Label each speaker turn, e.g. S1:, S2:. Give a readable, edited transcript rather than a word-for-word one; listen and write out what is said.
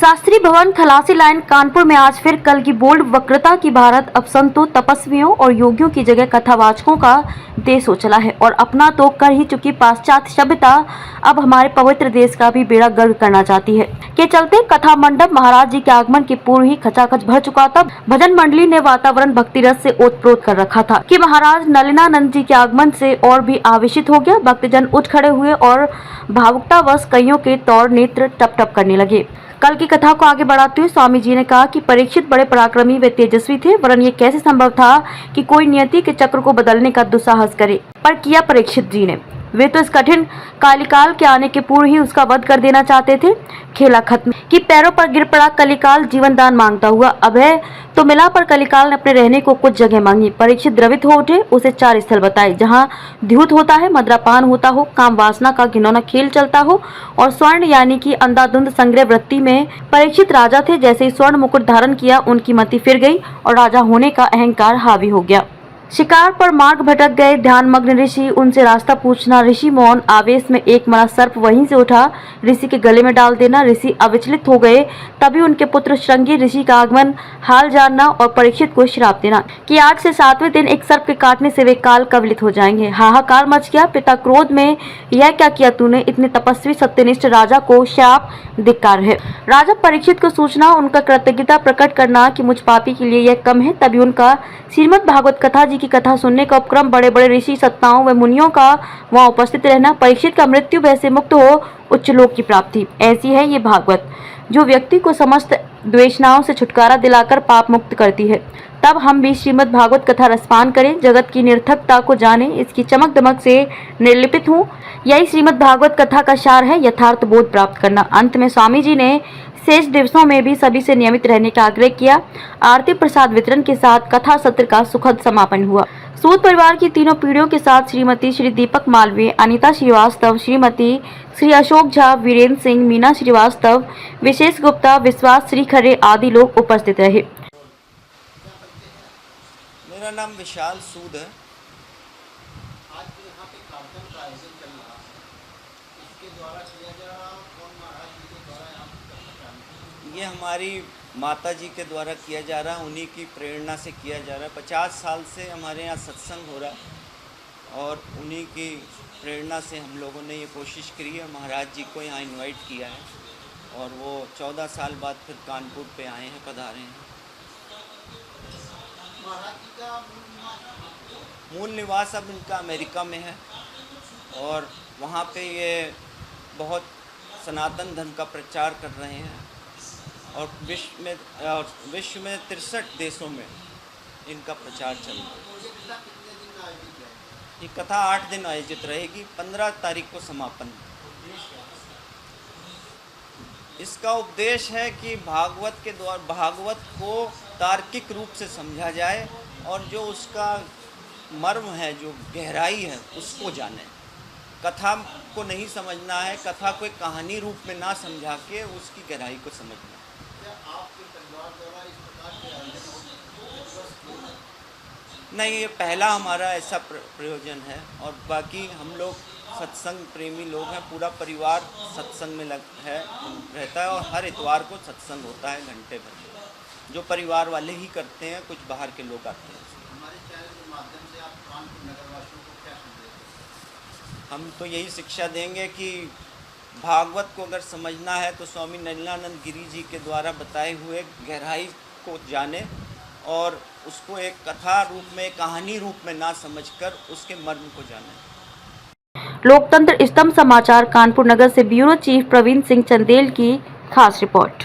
S1: शास्त्री भवन खलासी लाइन कानपुर में आज फिर कल की बोल्ड वक्रता की भारत अब संतों, तपस्वियों और योगियों की जगह कथावाचकों का देश हो चला है और अपना तो कर ही चुकी पाश्चात्य सभ्यता अब हमारे पवित्र देश का भी बेड़ा गर्क करना चाहती है। के चलते कथा मंडप महाराज जी के आगमन के पूर्व ही खचाखच भर चुका था। भजन मंडली ने वातावरण भक्ति रस से ओतप्रोत कर रखा था कि महाराज नलिनानंद जी के आगमन से और भी आवेशित हो गया। भक्तजन उठ खड़े हुए और भावुकतावश कईयों के तौर नेत्र टप टप करने लगे। कल की कथा को आगे बढ़ाते हुए स्वामी जी ने कहा कि परीक्षित बड़े पराक्रमी व तेजस्वी थे, वरन ये कैसे संभव था कि कोई नियति के चक्र को बदलने का दुस्साहस करे, पर किया परीक्षित जी ने। वे तो इस कठिन कालिकाल के आने के पूर्व ही उसका वध कर देना चाहते थे। खेला खत्म कि पैरों पर गिर पड़ा कलिकाल जीवन दान मांगता हुआ। अभय तो मिला, पर कलिकाल ने अपने रहने को कुछ जगह मांगी। परीक्षित द्रवित हो उठे, उसे 4 स्थल बताए जहाँ द्यूत होता है, मद्रापान होता हो, काम वासना का घिनौना खेल चलता हो और स्वर्ण यानी कि अंधाधुंध संग्रह वृत्ति में परीक्षित राजा थे। जैसे ही स्वर्ण मुकुट धारण किया, उनकी मति फिर गई और राजा होने का अहंकार हावी हो गया। शिकार पर मार्ग भटक गए ध्यानमग्न ऋषि, उनसे रास्ता पूछना। ऋषि मौन, आवेश में एक मरा सर्प वहीं से उठा ऋषि के गले में डाल देना। ऋषि अविचलित हो गए। तभी उनके पुत्र श्रृंगी ऋषि का आगमन, हाल जानना और परीक्षित को श्राप देना कि आज से 7वें दिन एक सर्प के काटने से वे काल कवलित हो जाएंगे। हाहाकार मच गया। पिता क्रोध में, यह क्या किया तूने? इतने तपस्वी सत्यनिष्ठ राजा को शाप धिक्कार है। राजा परीक्षित को सूचना, उनका कृतज्ञता प्रकट करना कि मुझ पापी के लिए यह कम है। तभी उनका श्रीमद् भागवत कथा जी की कथा सुनने का उपक्रम, बड़े बड़े ऋषि सत्ताओं व मुनियों का वहां उपस्थित रहना, परीक्षित का मृत्यु भय से मुक्त हो उच्च लोक की प्राप्ति। ऐसी है ये भागवत जो व्यक्ति को समस्त द्वेषनाओं से छुटकारा दिलाकर पाप मुक्त करती है। तब हम भी श्रीमद् भागवत कथा रसपान करें, जगत की निरर्थकता को जाने, इसकी चमक दमक से निर्लिपित हों। यही श्रीमद् भागवत कथा का सार है, यथार्थ बोध प्राप्त करना। अंत में स्वामी जी ने शेष दिवसों में भी सभी से नियमित रहने का आग्रह किया। आरती प्रसाद वितरण के साथ कथा सत्र का सुखद समापन हुआ। सूद परिवार की तीनों पीढ़ियों के साथ श्रीमती श्री दीपक मालवीय, अनीता श्रीवास्तव, श्रीमती श्री अशोक झा, वीरेंद्र सिंह, मीना श्रीवास्तव, विशेष गुप्ता, विश्वास श्री खरे आदि लोग उपस्थित रहे।
S2: मेरा नाम विशाल सूद है।
S3: आज यहाँ पे कार्यक्रम का आयोजन चल रहा है, इसके द्वारा किया जा रहा है, कौन महाराज जी के द्वारा यहाँ पे करना चाहते हैं?
S2: ये हमारी माता जी के द्वारा किया जा रहा है, उन्हीं की प्रेरणा से किया जा रहा है। 50 साल से हमारे यहाँ सत्संग हो रहा है और उन्हीं की प्रेरणा से हम लोगों ने ये कोशिश करी है। महाराज जी को यहाँ इनवाइट किया है और वो 14 साल बाद फिर कानपुर पे आए हैं, पधारे हैं।
S3: महाराज जी का
S2: मूल निवास अब इनका अमेरिका में है और वहाँ पे ये बहुत सनातन धर्म का प्रचार कर रहे हैं और विश्व में 63 देशों में इनका प्रचार चल रहा है।
S3: कितने दिन का आयोजित है?
S2: ये कथा 8 दिन आयोजित रहेगी, 15 तारीख को समापन। इसका उपदेश है कि भागवत के द्वारा भागवत को तार्किक रूप से समझा जाए और जो उसका मर्म है, जो गहराई है, उसको जाने। कथा को नहीं समझना है, कथा को एक कहानी रूप में ना समझा के उसकी गहराई को समझना है।
S3: क्या आपके परिवार द्वारा इस प्रकार के आयोजन
S2: नहीं, ये पहला हमारा ऐसा प्रयोजन है और बाकी हम लोग सत्संग प्रेमी लोग हैं। पूरा परिवार सत्संग में रहता है और हर इतवार को सत्संग होता है घंटे भर, जो परिवार वाले ही करते हैं, कुछ बाहर के लोग आते हैं।
S3: हमारे चैनल के माध्यम से आप कानपुर नगरवासियों को क्या संदेश?
S2: हम तो यही शिक्षा देंगे कि भागवत को अगर समझना है तो स्वामी नलिनानंद गिरी जी के द्वारा बताए हुए गहराई को जाने और उसको एक कथा रूप में, कहानी रूप में ना समझकर उसके मर्म को जाने।
S1: लोकतंत्र स्तंभ समाचार कानपुर नगर से ब्यूरो चीफ प्रवीण सिंह चंदेल की खास रिपोर्ट।